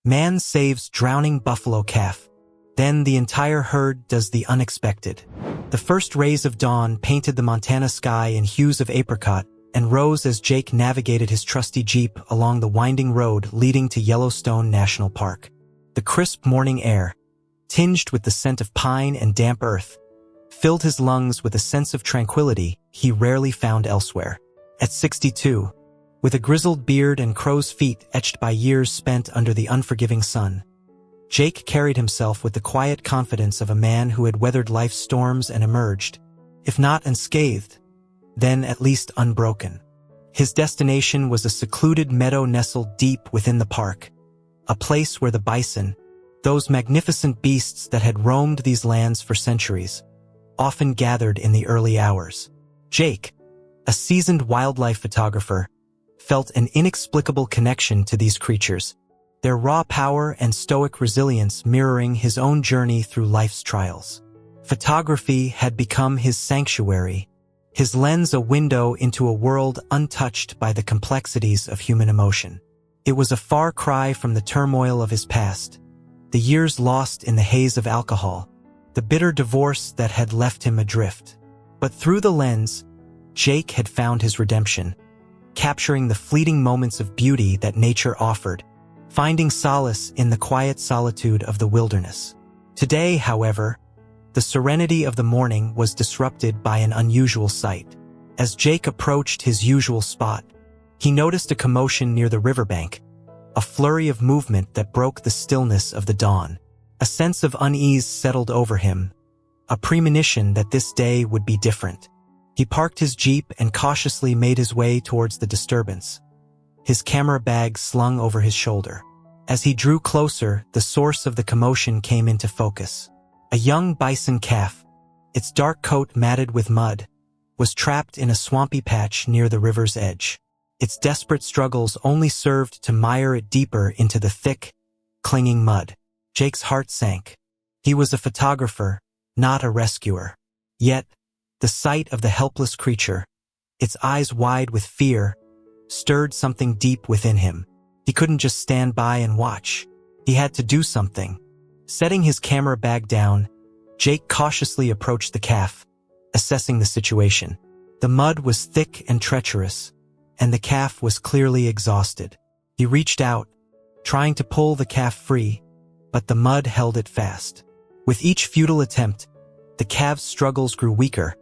Man saves drowning buffalo calf. Then the entire herd does the unexpected. The first rays of dawn painted the Montana sky in hues of apricot and rose as Jake navigated his trusty Jeep along the winding road leading to Yellowstone National Park. The crisp morning air, tinged with the scent of pine and damp earth, filled his lungs with a sense of tranquility he rarely found elsewhere. At 62, with a grizzled beard and crow's feet etched by years spent under the unforgiving sun, Jake carried himself with the quiet confidence of a man who had weathered life's storms and emerged, if not unscathed, then at least unbroken. His destination was a secluded meadow nestled deep within the park, a place where the bison, those magnificent beasts that had roamed these lands for centuries, often gathered in the early hours. Jake, a seasoned wildlife photographer, felt an inexplicable connection to these creatures, their raw power and stoic resilience mirroring his own journey through life's trials. Photography had become his sanctuary, his lens a window into a world untouched by the complexities of human emotion. It was a far cry from the turmoil of his past, the years lost in the haze of alcohol, the bitter divorce that had left him adrift. But through the lens, Jake had found his redemption, capturing the fleeting moments of beauty that nature offered, finding solace in the quiet solitude of the wilderness. Today, however, the serenity of the morning was disrupted by an unusual sight. As Jake approached his usual spot, he noticed a commotion near the riverbank, a flurry of movement that broke the stillness of the dawn. A sense of unease settled over him, a premonition that this day would be different. He parked his Jeep and cautiously made his way towards the disturbance, his camera bag slung over his shoulder. As he drew closer, the source of the commotion came into focus. A young bison calf, its dark coat matted with mud, was trapped in a swampy patch near the river's edge. Its desperate struggles only served to mire it deeper into the thick, clinging mud. Jake's heart sank. He was a photographer, not a rescuer. Yet, the sight of the helpless creature, its eyes wide with fear, stirred something deep within him. He couldn't just stand by and watch. He had to do something. Setting his camera bag down, Jake cautiously approached the calf, assessing the situation. The mud was thick and treacherous, and the calf was clearly exhausted. He reached out, trying to pull the calf free, but the mud held it fast. With each futile attempt, the calf's struggles grew weaker,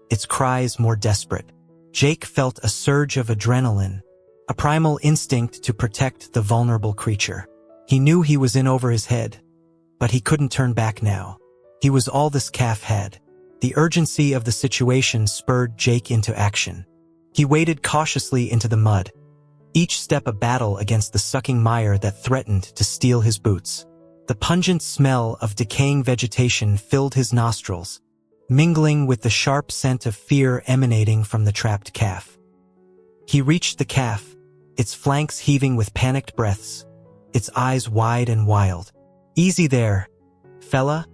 its cries more desperate. Jake felt a surge of adrenaline, a primal instinct to protect the vulnerable creature. He knew he was in over his head, but he couldn't turn back now. He was all this calf had. The urgency of the situation spurred Jake into action. He waded cautiously into the mud, each step a battle against the sucking mire that threatened to steal his boots. The pungent smell of decaying vegetation filled his nostrils, mingling with the sharp scent of fear emanating from the trapped calf. He reached the calf, its flanks heaving with panicked breaths, its eyes wide and wild. "Easy there, fella,"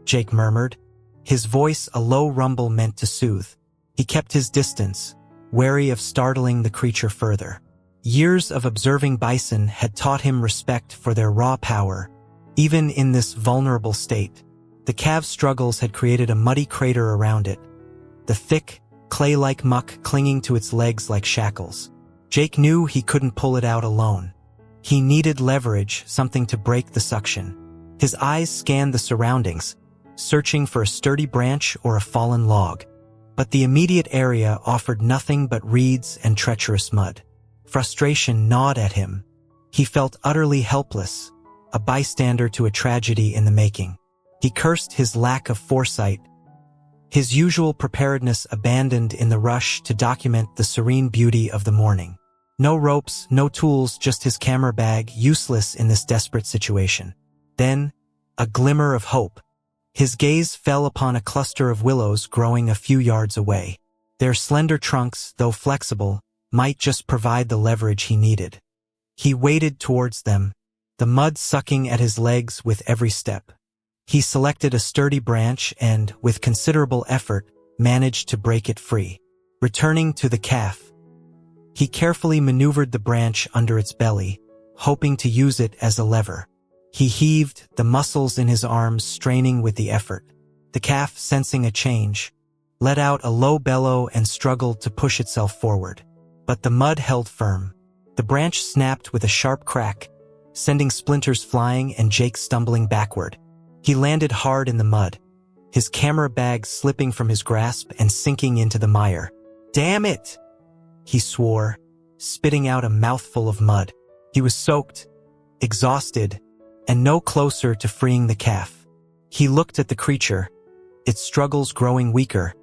Jake murmured, his voice a low rumble meant to soothe. He kept his distance, wary of startling the creature further. Years of observing bison had taught him respect for their raw power, even in this vulnerable state. The calf's struggles had created a muddy crater around it, the thick, clay-like muck clinging to its legs like shackles. Jake knew he couldn't pull it out alone. He needed leverage, something to break the suction. His eyes scanned the surroundings, searching for a sturdy branch or a fallen log. But the immediate area offered nothing but reeds and treacherous mud. Frustration gnawed at him. He felt utterly helpless, a bystander to a tragedy in the making. He cursed his lack of foresight, his usual preparedness abandoned in the rush to document the serene beauty of the morning. No ropes, no tools, just his camera bag, useless in this desperate situation. Then, a glimmer of hope. His gaze fell upon a cluster of willows growing a few yards away. Their slender trunks, though flexible, might just provide the leverage he needed. He waded towards them, the mud sucking at his legs with every step. He selected a sturdy branch and, with considerable effort, managed to break it free. Returning to the calf, he carefully maneuvered the branch under its belly, hoping to use it as a lever. He heaved, the muscles in his arms straining with the effort. The calf, sensing a change, let out a low bellow and struggled to push itself forward. But the mud held firm. The branch snapped with a sharp crack, sending splinters flying and Jake stumbling backward. He landed hard in the mud, his camera bag slipping from his grasp and sinking into the mire. "Damn it!" he swore, spitting out a mouthful of mud. He was soaked, exhausted, and no closer to freeing the calf. He looked at the creature, its struggles growing weaker,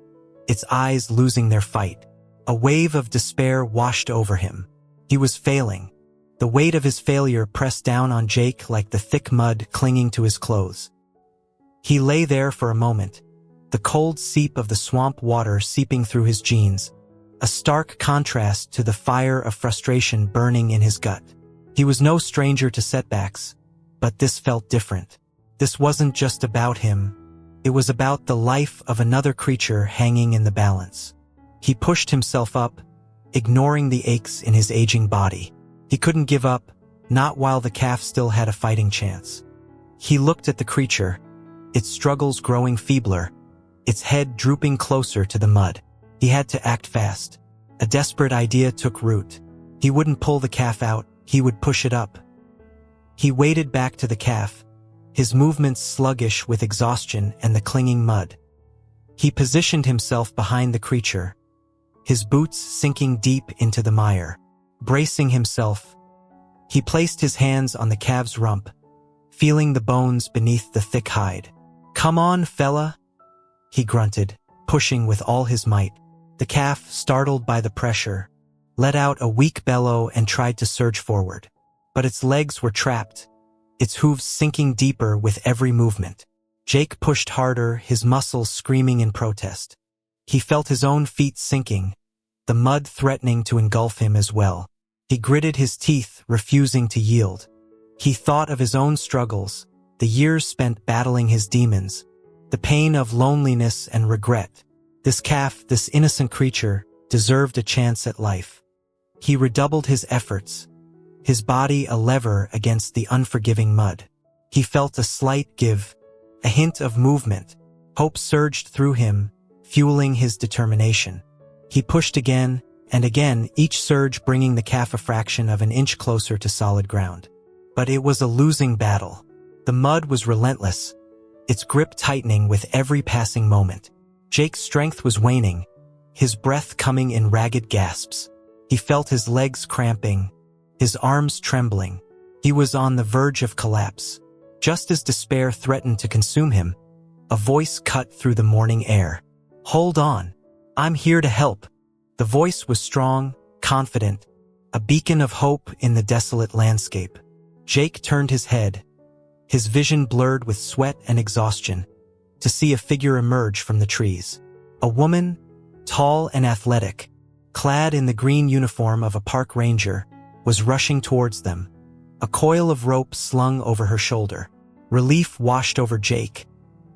its eyes losing their fight. A wave of despair washed over him. He was failing. The weight of his failure pressed down on Jake like the thick mud clinging to his clothes. He lay there for a moment, the cold seep of the swamp water seeping through his jeans, a stark contrast to the fire of frustration burning in his gut. He was no stranger to setbacks, but this felt different. This wasn't just about him. It was about the life of another creature hanging in the balance. He pushed himself up, ignoring the aches in his aging body. He couldn't give up, not while the calf still had a fighting chance. He looked at the creature, its struggles growing feebler, its head drooping closer to the mud. He had to act fast. A desperate idea took root. He wouldn't pull the calf out, he would push it up. He waded back to the calf, his movements sluggish with exhaustion and the clinging mud. He positioned himself behind the creature, his boots sinking deep into the mire. Bracing himself, he placed his hands on the calf's rump, feeling the bones beneath the thick hide. "Come on, fella," he grunted, pushing with all his might. The calf, startled by the pressure, let out a weak bellow and tried to surge forward. But its legs were trapped, its hooves sinking deeper with every movement. Jake pushed harder, his muscles screaming in protest. He felt his own feet sinking, the mud threatening to engulf him as well. He gritted his teeth, refusing to yield. He thought of his own struggles, the years spent battling his demons, the pain of loneliness and regret. This calf, this innocent creature, deserved a chance at life. He redoubled his efforts, his body a lever against the unforgiving mud. He felt a slight give, a hint of movement. Hope surged through him, fueling his determination. He pushed again and again, each surge bringing the calf a fraction of an inch closer to solid ground. But it was a losing battle. The mud was relentless, its grip tightening with every passing moment. Jake's strength was waning, his breath coming in ragged gasps. He felt his legs cramping, his arms trembling. He was on the verge of collapse. Just as despair threatened to consume him, a voice cut through the morning air. "Hold on. I'm here to help." The voice was strong, confident, a beacon of hope in the desolate landscape. Jake turned his head, his vision blurred with sweat and exhaustion, to see a figure emerge from the trees. A woman, tall and athletic, clad in the green uniform of a park ranger, was rushing towards them, a coil of rope slung over her shoulder. Relief washed over Jake,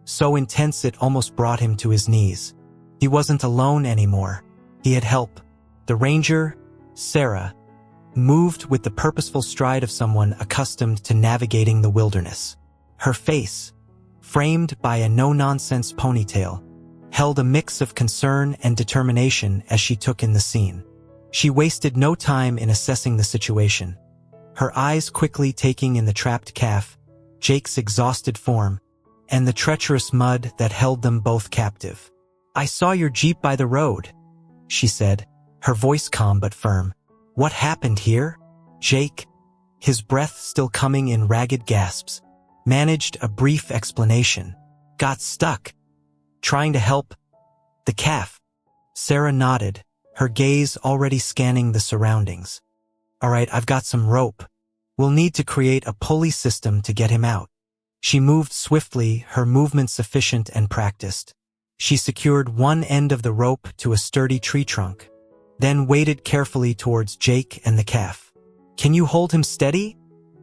so intense it almost brought him to his knees. He wasn't alone anymore. He had help. The ranger, Sarah, moved with the purposeful stride of someone accustomed to navigating the wilderness. Her face, framed by a no-nonsense ponytail, held a mix of concern and determination as she took in the scene. She wasted no time in assessing the situation, her eyes quickly taking in the trapped calf, Jake's exhausted form, and the treacherous mud that held them both captive. "I saw your Jeep by the road," she said, her voice calm but firm. "What happened here?" Jake, his breath still coming in ragged gasps, managed a brief explanation. "Got stuck. Trying to help the calf." Sarah nodded, her gaze already scanning the surroundings. "All right, I've got some rope. We'll need to create a pulley system to get him out." She moved swiftly, her movements efficient and practiced. She secured one end of the rope to a sturdy tree trunk, then waded carefully towards Jake and the calf. "Can you hold him steady?"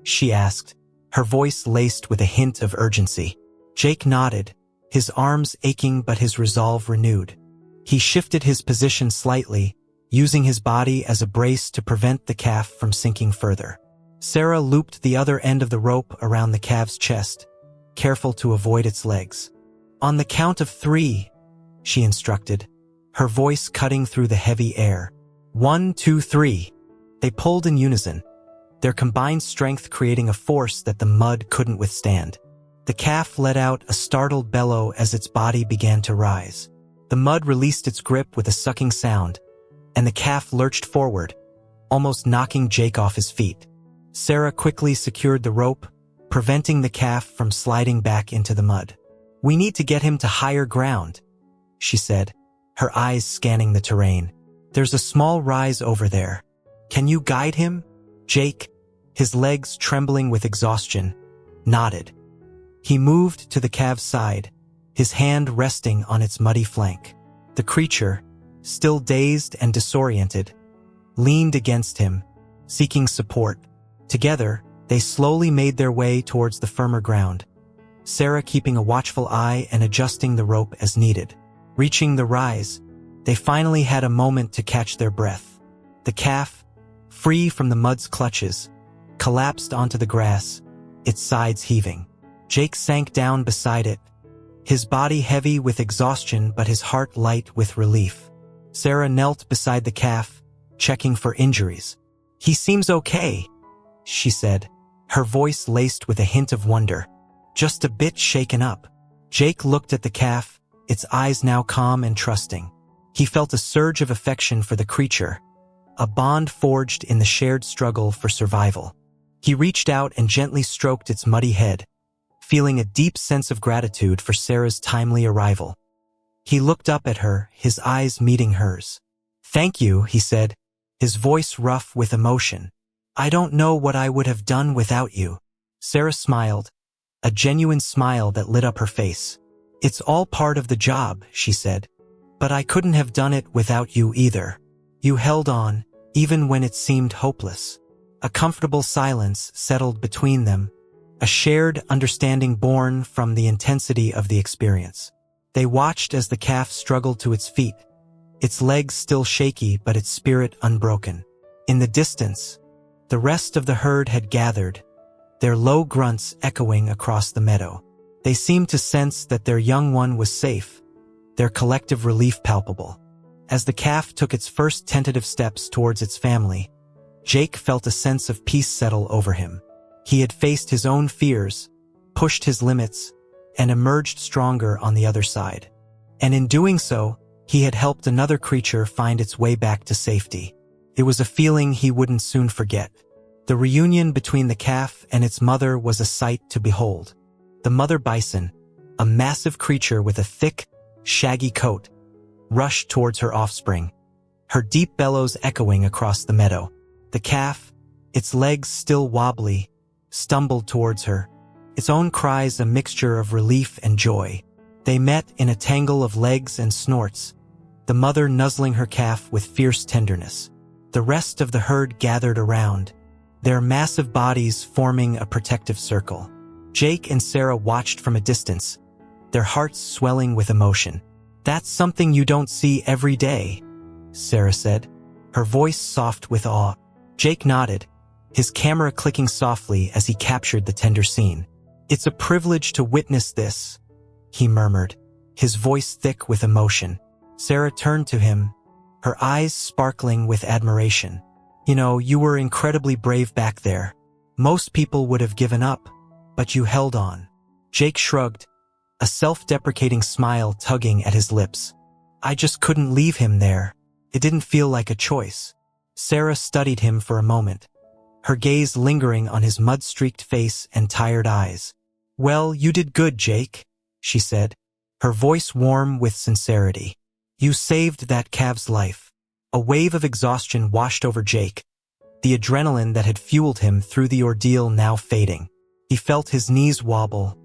she asked, her voice laced with a hint of urgency. Jake nodded, his arms aching but his resolve renewed. He shifted his position slightly, using his body as a brace to prevent the calf from sinking further. Sarah looped the other end of the rope around the calf's chest, careful to avoid its legs. "On the count of 3, she instructed, her voice cutting through the heavy air. 1, 2, 3. They pulled in unison, their combined strength creating a force that the mud couldn't withstand. The calf let out a startled bellow as its body began to rise. The mud released its grip with a sucking sound, and the calf lurched forward, almost knocking Jake off his feet. Sarah quickly secured the rope, preventing the calf from sliding back into the mud. "We need to get him to higher ground," she said, her eyes scanning the terrain. "There's a small rise over there. Can you guide him?" Jake, his legs trembling with exhaustion, nodded. He moved to the calf's side, his hand resting on its muddy flank. The creature, still dazed and disoriented, leaned against him, seeking support. Together, they slowly made their way towards the firmer ground, Sarah keeping a watchful eye and adjusting the rope as needed. Reaching the rise, they finally had a moment to catch their breath. The calf, free from the mud's clutches, collapsed onto the grass, its sides heaving. Jake sank down beside it, his body heavy with exhaustion but his heart light with relief. Sarah knelt beside the calf, checking for injuries. "He seems okay," she said, her voice laced with a hint of wonder. "Just a bit shaken up." Jake looked at the calf, its eyes now calm and trusting. He felt a surge of affection for the creature, a bond forged in the shared struggle for survival. He reached out and gently stroked its muddy head, feeling a deep sense of gratitude for Sarah's timely arrival. He looked up at her, his eyes meeting hers. "Thank you," he said, his voice rough with emotion. "I don't know what I would have done without you." Sarah smiled, a genuine smile that lit up her face. "It's all part of the job," she said. "But I couldn't have done it without you either. You held on, even when it seemed hopeless." A comfortable silence settled between them, a shared understanding born from the intensity of the experience. They watched as the calf struggled to its feet, its legs still shaky but its spirit unbroken. In the distance, the rest of the herd had gathered, their low grunts echoing across the meadow. They seemed to sense that their young one was safe, their collective relief palpable. As the calf took its first tentative steps towards its family, Jake felt a sense of peace settle over him. He had faced his own fears, pushed his limits, and emerged stronger on the other side. And in doing so, he had helped another creature find its way back to safety. It was a feeling he wouldn't soon forget. The reunion between the calf and its mother was a sight to behold. The mother bison, a massive creature with a thick, shaggy coat, rushed towards her offspring, her deep bellows echoing across the meadow. The calf, its legs still wobbly, stumbled towards her, its own cries a mixture of relief and joy. They met in a tangle of legs and snorts, the mother nuzzling her calf with fierce tenderness. The rest of the herd gathered around, their massive bodies forming a protective circle. Jake and Sarah watched from a distance, their hearts swelling with emotion. "That's something you don't see every day," Sarah said, her voice soft with awe. Jake nodded, his camera clicking softly as he captured the tender scene. "It's a privilege to witness this," he murmured, his voice thick with emotion. Sarah turned to him, her eyes sparkling with admiration. "You know, you were incredibly brave back there. Most people would have given up, but you held on." Jake shrugged, a self-deprecating smile tugging at his lips. "I just couldn't leave him there. It didn't feel like a choice." Sarah studied him for a moment, her gaze lingering on his mud-streaked face and tired eyes. "Well, you did good, Jake," she said, her voice warm with sincerity. "You saved that calf's life." A wave of exhaustion washed over Jake, the adrenaline that had fueled him through the ordeal now fading. He felt his knees wobble,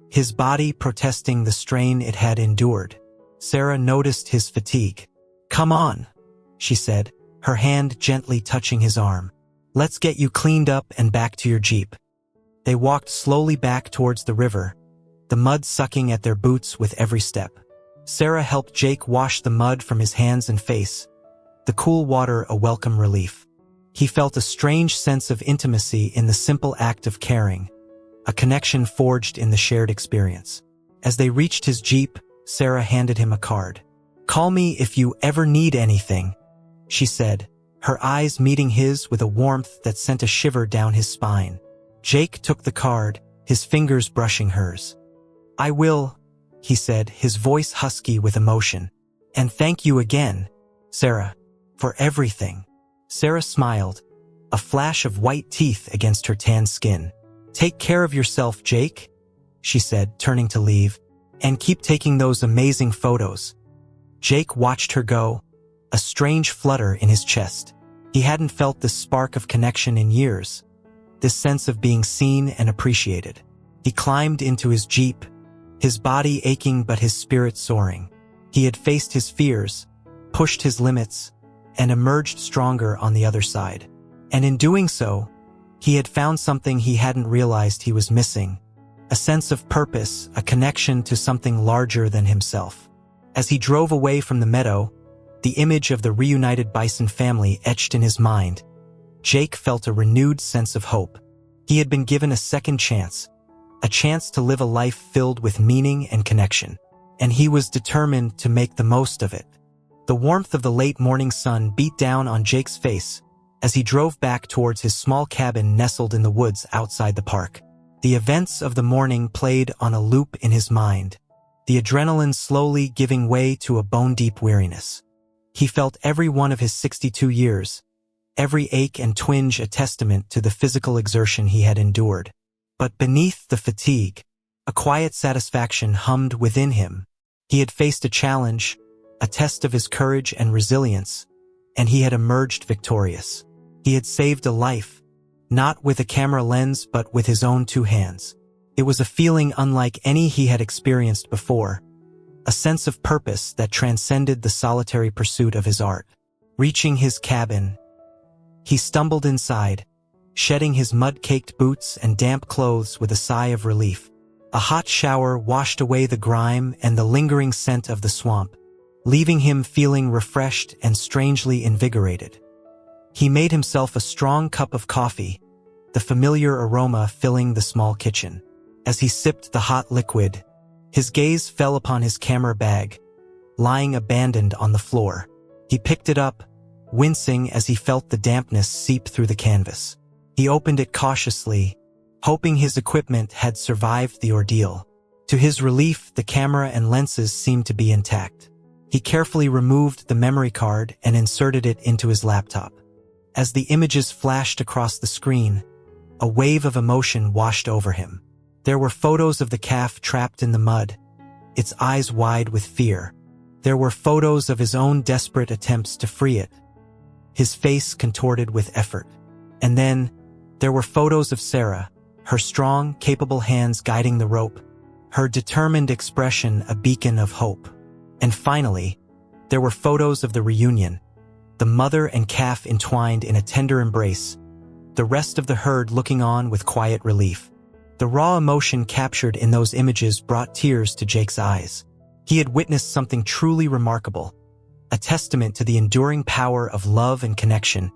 his body protesting the strain it had endured. Sarah noticed his fatigue. "Come on," she said, her hand gently touching his arm. "Let's get you cleaned up and back to your jeep." They walked slowly back towards the river, the mud sucking at their boots with every step. Sarah helped Jake wash the mud from his hands and face, the cool water a welcome relief. He felt a strange sense of intimacy in the simple act of caring, a connection forged in the shared experience. As they reached his Jeep, Sarah handed him a card. "Call me if you ever need anything," she said, her eyes meeting his with a warmth that sent a shiver down his spine. Jake took the card, his fingers brushing hers. "I will," he said, his voice husky with emotion. "And thank you again, Sarah, for everything." Sarah smiled, a flash of white teeth against her tan skin. "Take care of yourself, Jake," she said, turning to leave, "and keep taking those amazing photos." Jake watched her go, a strange flutter in his chest. He hadn't felt this spark of connection in years, this sense of being seen and appreciated. He climbed into his Jeep, his body aching but his spirit soaring. He had faced his fears, pushed his limits, and emerged stronger on the other side. And in doing so, he had found something he hadn't realized he was missing, a sense of purpose, a connection to something larger than himself. As he drove away from the meadow, the image of the reunited bison family etched in his mind. Jake felt a renewed sense of hope. He had been given a second chance, a chance to live a life filled with meaning and connection, and he was determined to make the most of it. The warmth of the late morning sun beat down on Jake's face as he drove back towards his small cabin nestled in the woods outside the park. The events of the morning played on a loop in his mind, the adrenaline slowly giving way to a bone-deep weariness. He felt every one of his 62 years, every ache and twinge a testament to the physical exertion he had endured. But beneath the fatigue, a quiet satisfaction hummed within him. He had faced a challenge, a test of his courage and resilience, and he had emerged victorious. He had saved a life, not with a camera lens but with his own two hands. It was a feeling unlike any he had experienced before, a sense of purpose that transcended the solitary pursuit of his art. Reaching his cabin, he stumbled inside, shedding his mud-caked boots and damp clothes with a sigh of relief. A hot shower washed away the grime and the lingering scent of the swamp, leaving him feeling refreshed and strangely invigorated. He made himself a strong cup of coffee, the familiar aroma filling the small kitchen. As he sipped the hot liquid, his gaze fell upon his camera bag, lying abandoned on the floor. He picked it up, wincing as he felt the dampness seep through the canvas. He opened it cautiously, hoping his equipment had survived the ordeal. To his relief, the camera and lenses seemed to be intact. He carefully removed the memory card and inserted it into his laptop. As the images flashed across the screen, a wave of emotion washed over him. There were photos of the calf trapped in the mud, its eyes wide with fear. There were photos of his own desperate attempts to free it, his face contorted with effort. And then, there were photos of Sarah, her strong, capable hands guiding the rope, her determined expression a beacon of hope. And finally, there were photos of the reunion, the mother and calf entwined in a tender embrace, the rest of the herd looking on with quiet relief. The raw emotion captured in those images brought tears to Jake's eyes. He had witnessed something truly remarkable, a testament to the enduring power of love and connection,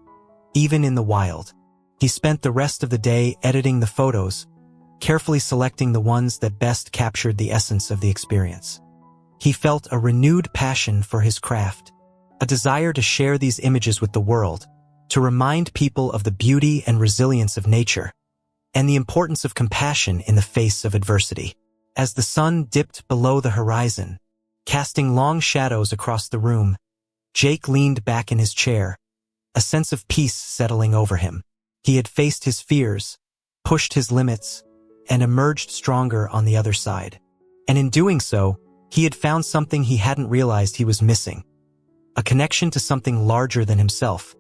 even in the wild. He spent the rest of the day editing the photos, carefully selecting the ones that best captured the essence of the experience. He felt a renewed passion for his craft, a desire to share these images with the world, to remind people of the beauty and resilience of nature, and the importance of compassion in the face of adversity. As the sun dipped below the horizon, casting long shadows across the room, Jake leaned back in his chair, a sense of peace settling over him. He had faced his fears, pushed his limits, and emerged stronger on the other side. And in doing so, he had found something he hadn't realized he was missing, a connection to something larger than himself,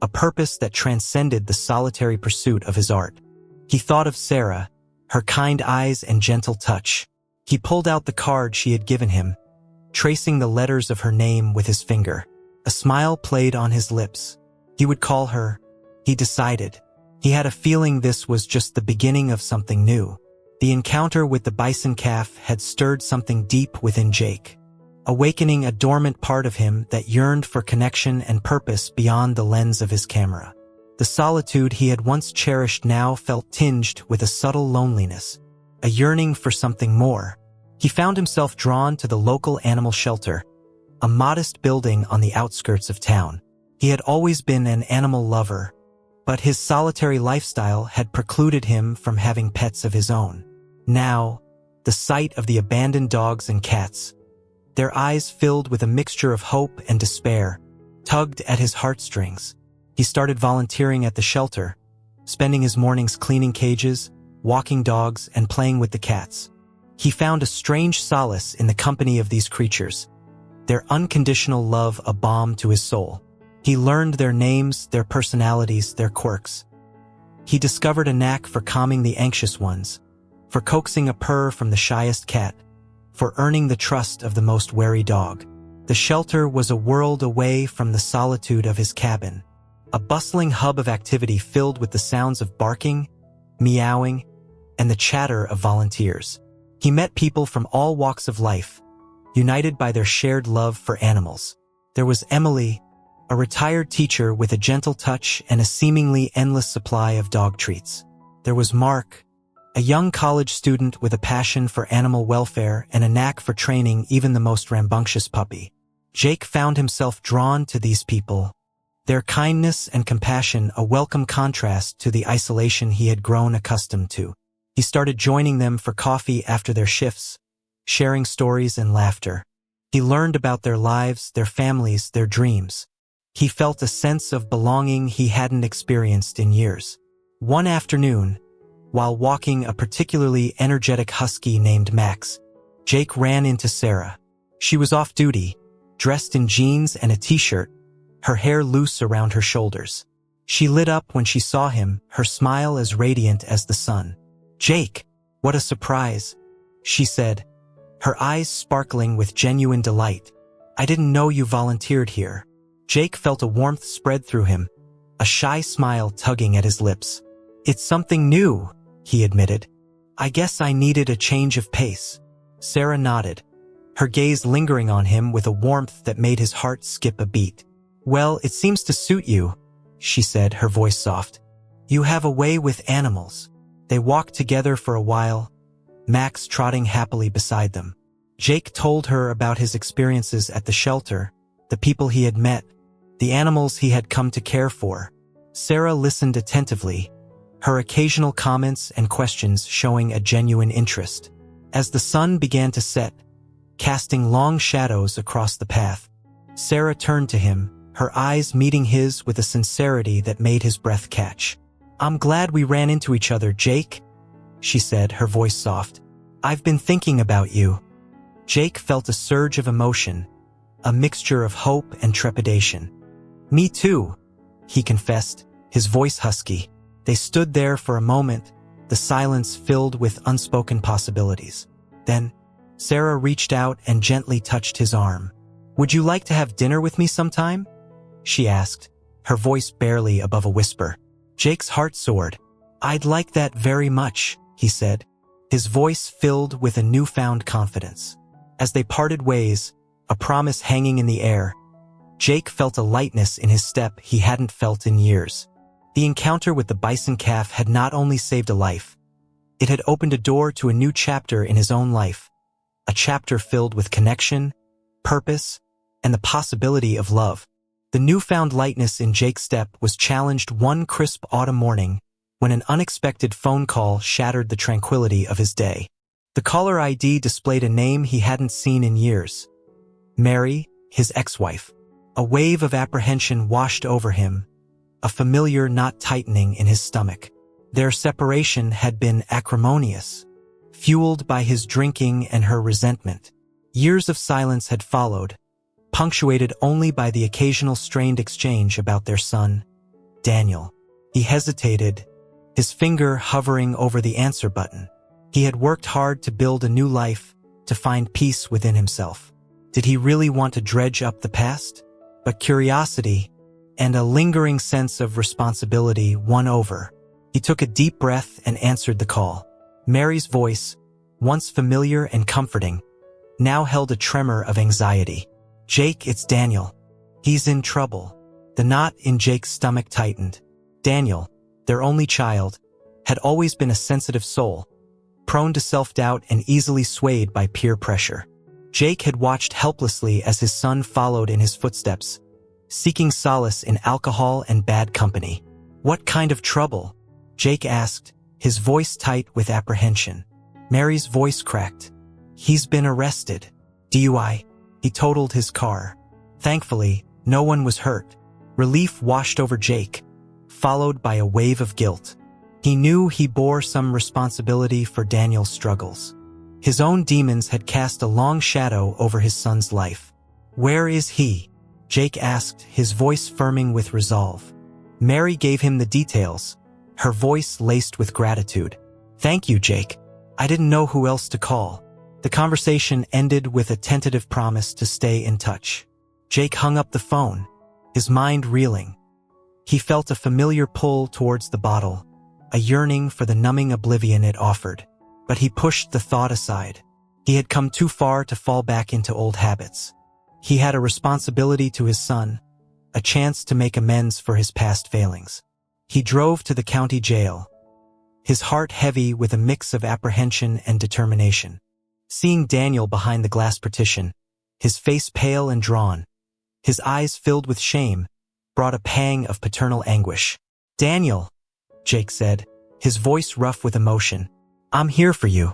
a purpose that transcended the solitary pursuit of his art. He thought of Sarah, her kind eyes and gentle touch. He pulled out the card she had given him, tracing the letters of her name with his finger. A smile played on his lips. He would call her, he decided. He had a feeling this was just the beginning of something new. The encounter with the bison calf had stirred something deep within Jake, awakening a dormant part of him that yearned for connection and purpose beyond the lens of his camera. The solitude he had once cherished now felt tinged with a subtle loneliness, a yearning for something more. He found himself drawn to the local animal shelter, a modest building on the outskirts of town. He had always been an animal lover, but his solitary lifestyle had precluded him from having pets of his own. Now, the sight of the abandoned dogs and cats, their eyes filled with a mixture of hope and despair, tugged at his heartstrings. He started volunteering at the shelter, spending his mornings cleaning cages, walking dogs, and playing with the cats. He found a strange solace in the company of these creatures, their unconditional love a balm to his soul. He learned their names, their personalities, their quirks. He discovered a knack for calming the anxious ones, for coaxing a purr from the shyest cat, for earning the trust of the most wary dog. The shelter was a world away from the solitude of his cabin, a bustling hub of activity filled with the sounds of barking, meowing, and the chatter of volunteers. He met people from all walks of life, united by their shared love for animals. There was Emily, a retired teacher with a gentle touch and a seemingly endless supply of dog treats. There was Mark, a young college student with a passion for animal welfare and a knack for training even the most rambunctious puppy. Jake found himself drawn to these people, their kindness and compassion a welcome contrast to the isolation he had grown accustomed to. He started joining them for coffee after their shifts, sharing stories and laughter. He learned about their lives, their families, their dreams. He felt a sense of belonging he hadn't experienced in years. One afternoon, while walking a particularly energetic husky named Max, Jake ran into Sarah. She was off duty, dressed in jeans and a t-shirt, her hair loose around her shoulders. She lit up when she saw him, her smile as radiant as the sun. "Jake, what a surprise," she said, her eyes sparkling with genuine delight. "I didn't know you volunteered here." Jake felt a warmth spread through him, a shy smile tugging at his lips. "It's something new," he admitted. "I guess I needed a change of pace." Sarah nodded, her gaze lingering on him with a warmth that made his heart skip a beat. "Well, it seems to suit you," she said, her voice soft. "You have a way with animals." They walked together for a while, Max trotting happily beside them. Jake told her about his experiences at the shelter, the people he had met, the animals he had come to care for. Sarah listened attentively, her occasional comments and questions showing a genuine interest. As the sun began to set, casting long shadows across the path, Sarah turned to him, her eyes meeting his with a sincerity that made his breath catch. "I'm glad we ran into each other, Jake," she said, her voice soft. "I've been thinking about you." Jake felt a surge of emotion, a mixture of hope and trepidation. "Me too," he confessed, his voice husky. They stood there for a moment, the silence filled with unspoken possibilities. Then, Sarah reached out and gently touched his arm. "Would you like to have dinner with me sometime?" she asked, her voice barely above a whisper. Jake's heart soared. "I'd like that very much," he said, his voice filled with a newfound confidence. As they parted ways, a promise hanging in the air, Jake felt a lightness in his step he hadn't felt in years. The encounter with the bison calf had not only saved a life, it had opened a door to a new chapter in his own life, a chapter filled with connection, purpose, and the possibility of love. The newfound lightness in Jake's step was challenged one crisp autumn morning when an unexpected phone call shattered the tranquility of his day. The caller ID displayed a name he hadn't seen in years. Mary, his ex-wife. A wave of apprehension washed over him, a familiar knot tightening in his stomach. Their separation had been acrimonious, fueled by his drinking and her resentment. Years of silence had followed, punctuated only by the occasional strained exchange about their son, Daniel. He hesitated, his finger hovering over the answer button. He had worked hard to build a new life, to find peace within himself. Did he really want to dredge up the past? But curiosity and a lingering sense of responsibility won over. He took a deep breath and answered the call. Mary's voice, once familiar and comforting, now held a tremor of anxiety. "Jake, it's Daniel. He's in trouble." The knot in Jake's stomach tightened. Daniel, their only child, had always been a sensitive soul, prone to self-doubt and easily swayed by peer pressure. Jake had watched helplessly as his son followed in his footsteps, seeking solace in alcohol and bad company. "What kind of trouble?" Jake asked, his voice tight with apprehension. Mary's voice cracked. "He's been arrested. DUI. He totaled his car." Thankfully, no one was hurt. Relief washed over Jake, followed by a wave of guilt. He knew he bore some responsibility for Daniel's struggles. His own demons had cast a long shadow over his son's life. "Where is he?" Jake asked, his voice firming with resolve. Mary gave him the details, her voice laced with gratitude. "Thank you, Jake. I didn't know who else to call." The conversation ended with a tentative promise to stay in touch. Jake hung up the phone, his mind reeling. He felt a familiar pull towards the bottle, a yearning for the numbing oblivion it offered. But he pushed the thought aside. He had come too far to fall back into old habits. He had a responsibility to his son, a chance to make amends for his past failings. He drove to the county jail, his heart heavy with a mix of apprehension and determination. Seeing Daniel behind the glass partition, his face pale and drawn, his eyes filled with shame, brought a pang of paternal anguish. "Daniel," Jake said, his voice rough with emotion, "I'm here for you."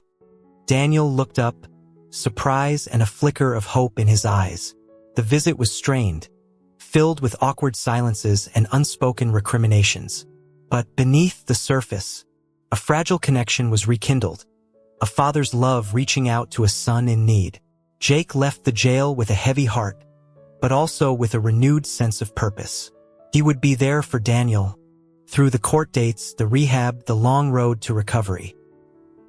Daniel looked up, surprise and a flicker of hope in his eyes. The visit was strained, filled with awkward silences and unspoken recriminations. But beneath the surface, a fragile connection was rekindled, a father's love reaching out to a son in need. Jake left the jail with a heavy heart, but also with a renewed sense of purpose. He would be there for Daniel, through the court dates, the rehab, the long road to recovery.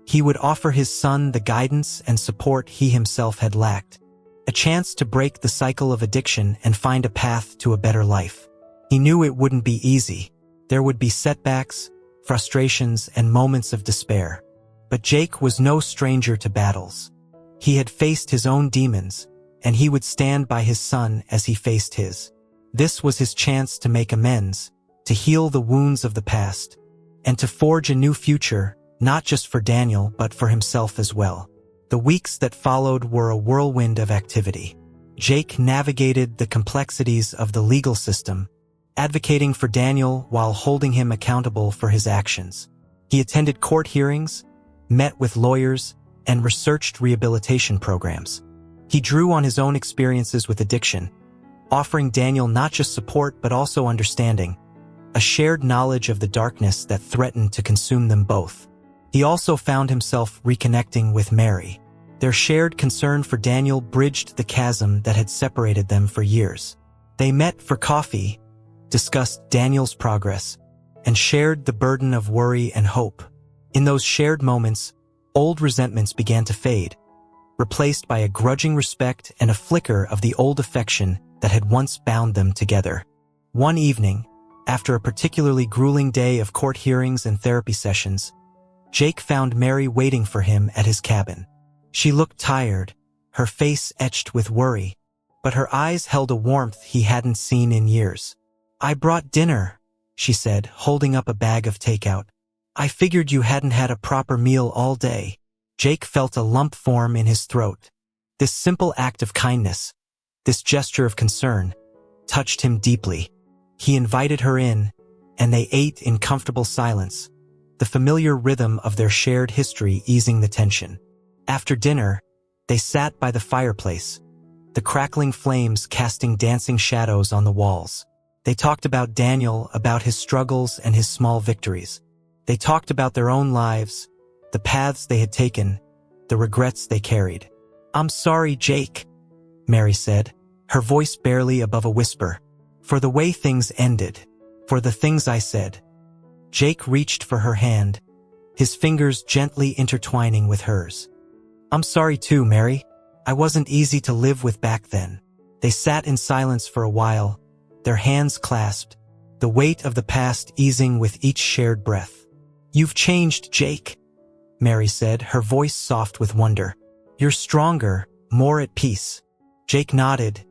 He would offer his son the guidance and support he himself had lacked, a chance to break the cycle of addiction and find a path to a better life. He knew it wouldn't be easy. There would be setbacks, frustrations, and moments of despair. But Jake was no stranger to battles. He had faced his own demons, and he would stand by his son as he faced his. This was his chance to make amends, to heal the wounds of the past, and to forge a new future, not just for Daniel but for himself as well. The weeks that followed were a whirlwind of activity. Jake navigated the complexities of the legal system, advocating for Daniel while holding him accountable for his actions. He attended court hearings, met with lawyers, and researched rehabilitation programs. He drew on his own experiences with addiction, offering Daniel not just support but also understanding, a shared knowledge of the darkness that threatened to consume them both. He also found himself reconnecting with Mary. Their shared concern for Daniel bridged the chasm that had separated them for years. They met for coffee, discussed Daniel's progress, and shared the burden of worry and hope. In those shared moments, old resentments began to fade, replaced by a grudging respect and a flicker of the old affection that had once bound them together. One evening, after a particularly grueling day of court hearings and therapy sessions, Jake found Mary waiting for him at his cabin. She looked tired, her face etched with worry, but her eyes held a warmth he hadn't seen in years. "I brought dinner," she said, holding up a bag of takeout. "I figured you hadn't had a proper meal all day." Jake felt a lump form in his throat. This simple act of kindness, this gesture of concern, touched him deeply. He invited her in, and they ate in comfortable silence, the familiar rhythm of their shared history easing the tension. After dinner, they sat by the fireplace, the crackling flames casting dancing shadows on the walls. They talked about Daniel, about his struggles and his small victories. They talked about their own lives, the paths they had taken, the regrets they carried. "I'm sorry, Jake," Mary said, her voice barely above a whisper, "for the way things ended, for the things I said." Jake reached for her hand, his fingers gently intertwining with hers. "I'm sorry too, Mary. I wasn't easy to live with back then." They sat in silence for a while, their hands clasped, the weight of the past easing with each shared breath. "You've changed, Jake," Mary said, her voice soft with wonder. "You're stronger, more at peace." Jake nodded,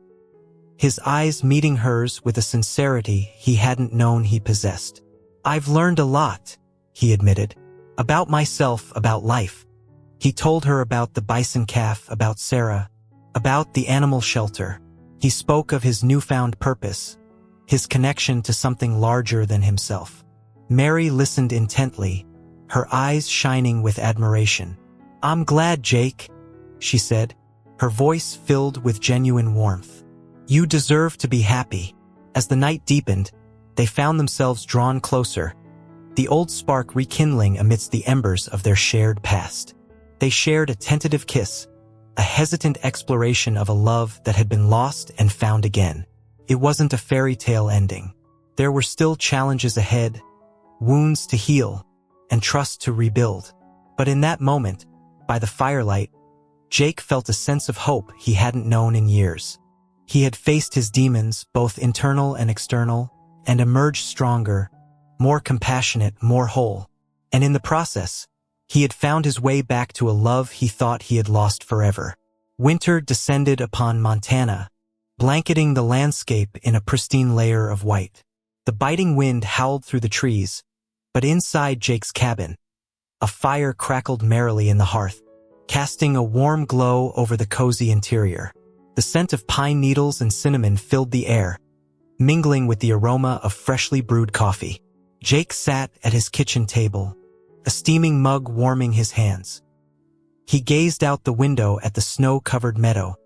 his eyes meeting hers with a sincerity he hadn't known he possessed. "I've learned a lot," he admitted. "About myself, about life." He told her about the bison calf, about Sarah, about the animal shelter. He spoke of his newfound purpose, his connection to something larger than himself. Mary listened intently, her eyes shining with admiration. "I'm glad, Jake," she said, her voice filled with genuine warmth. "You deserve to be happy." As the night deepened, they found themselves drawn closer, the old spark rekindling amidst the embers of their shared past. They shared a tentative kiss, a hesitant exploration of a love that had been lost and found again. It wasn't a fairy tale ending. There were still challenges ahead, wounds to heal, and trust to rebuild. But in that moment, by the firelight, Jake felt a sense of hope he hadn't known in years. He had faced his demons, both internal and external, and emerged stronger, more compassionate, more whole. And in the process, he had found his way back to a love he thought he had lost forever. Winter descended upon Montana, blanketing the landscape in a pristine layer of white. The biting wind howled through the trees, but inside Jake's cabin, a fire crackled merrily in the hearth, casting a warm glow over the cozy interior. The scent of pine needles and cinnamon filled the air, mingling with the aroma of freshly brewed coffee. Jake sat at his kitchen table, a steaming mug warming his hands. He gazed out the window at the snow-covered meadow,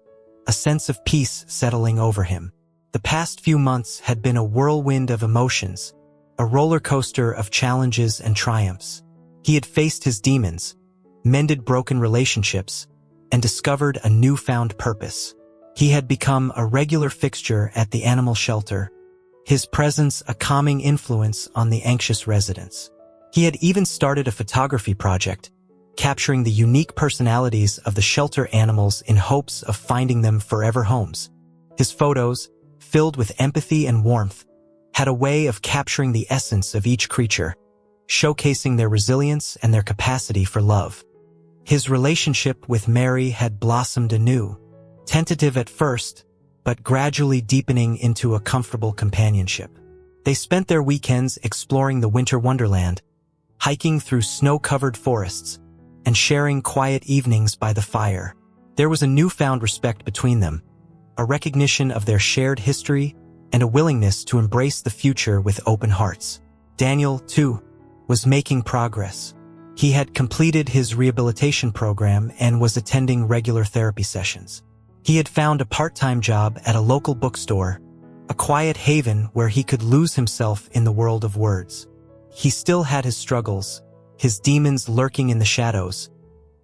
a sense of peace settling over him. The past few months had been a whirlwind of emotions, a roller coaster of challenges and triumphs. He had faced his demons, mended broken relationships, and discovered a newfound purpose. He had become a regular fixture at the animal shelter, his presence a calming influence on the anxious residents. He had even started a photography project, capturing the unique personalities of the shelter animals in hopes of finding them forever homes. His photos, filled with empathy and warmth, had a way of capturing the essence of each creature, showcasing their resilience and their capacity for love. His relationship with Mary had blossomed anew, tentative at first, but gradually deepening into a comfortable companionship. They spent their weekends exploring the winter wonderland, hiking through snow-covered forests, and sharing quiet evenings by the fire. There was a newfound respect between them, a recognition of their shared history, and a willingness to embrace the future with open hearts. Daniel, too, was making progress. He had completed his rehabilitation program and was attending regular therapy sessions. He had found a part-time job at a local bookstore, a quiet haven where he could lose himself in the world of words. He still had his struggles, his demons lurking in the shadows,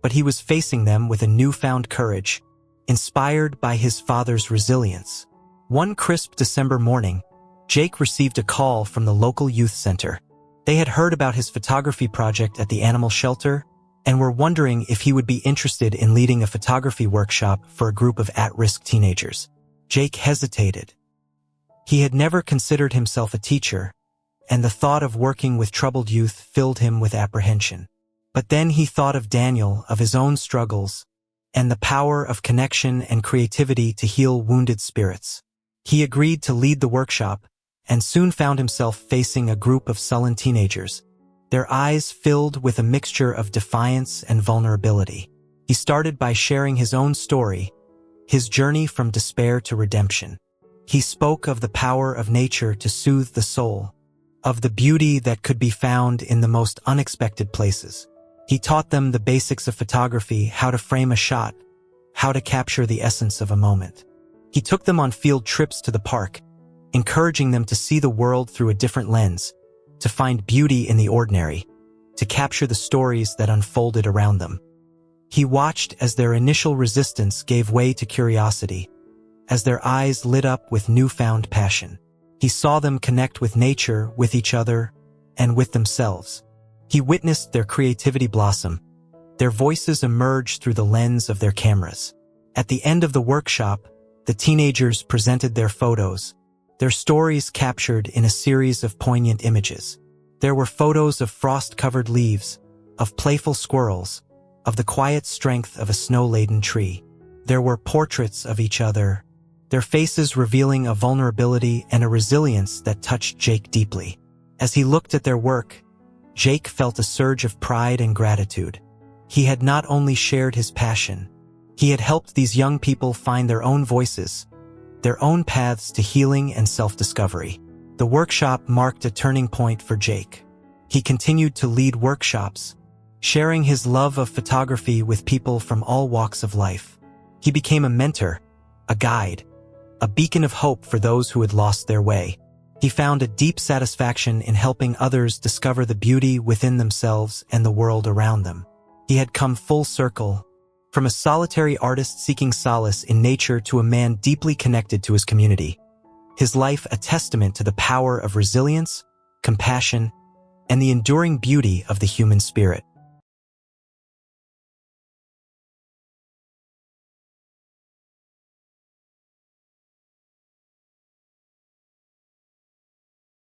but he was facing them with a newfound courage, inspired by his father's resilience. One crisp December morning, Jake received a call from the local youth center. They had heard about his photography project at the animal shelter and were wondering if he would be interested in leading a photography workshop for a group of at-risk teenagers. Jake hesitated. He had never considered himself a teacher, and the thought of working with troubled youth filled him with apprehension. But then he thought of Daniel, of his own struggles, and the power of connection and creativity to heal wounded spirits. He agreed to lead the workshop, and soon found himself facing a group of sullen teenagers, their eyes filled with a mixture of defiance and vulnerability. He started by sharing his own story, his journey from despair to redemption. He spoke of the power of nature to soothe the soul, of the beauty that could be found in the most unexpected places. He taught them the basics of photography, how to frame a shot, how to capture the essence of a moment. He took them on field trips to the park, encouraging them to see the world through a different lens, to find beauty in the ordinary, to capture the stories that unfolded around them. He watched as their initial resistance gave way to curiosity, as their eyes lit up with newfound passion. He saw them connect with nature, with each other, and with themselves. He witnessed their creativity blossom, their voices emerge through the lens of their cameras. At the end of the workshop, the teenagers presented their photos, their stories captured in a series of poignant images. There were photos of frost-covered leaves, of playful squirrels, of the quiet strength of a snow-laden tree. There were portraits of each other, their faces revealing a vulnerability and a resilience that touched Jake deeply. As he looked at their work, Jake felt a surge of pride and gratitude. He had not only shared his passion, he had helped these young people find their own voices, their own paths to healing and self-discovery. The workshop marked a turning point for Jake. He continued to lead workshops, sharing his love of photography with people from all walks of life. He became a mentor, a guide, a beacon of hope for those who had lost their way. He found a deep satisfaction in helping others discover the beauty within themselves and the world around them. He had come full circle, from a solitary artist seeking solace in nature to a man deeply connected to his community. His life a testament to the power of resilience, compassion, and the enduring beauty of the human spirit.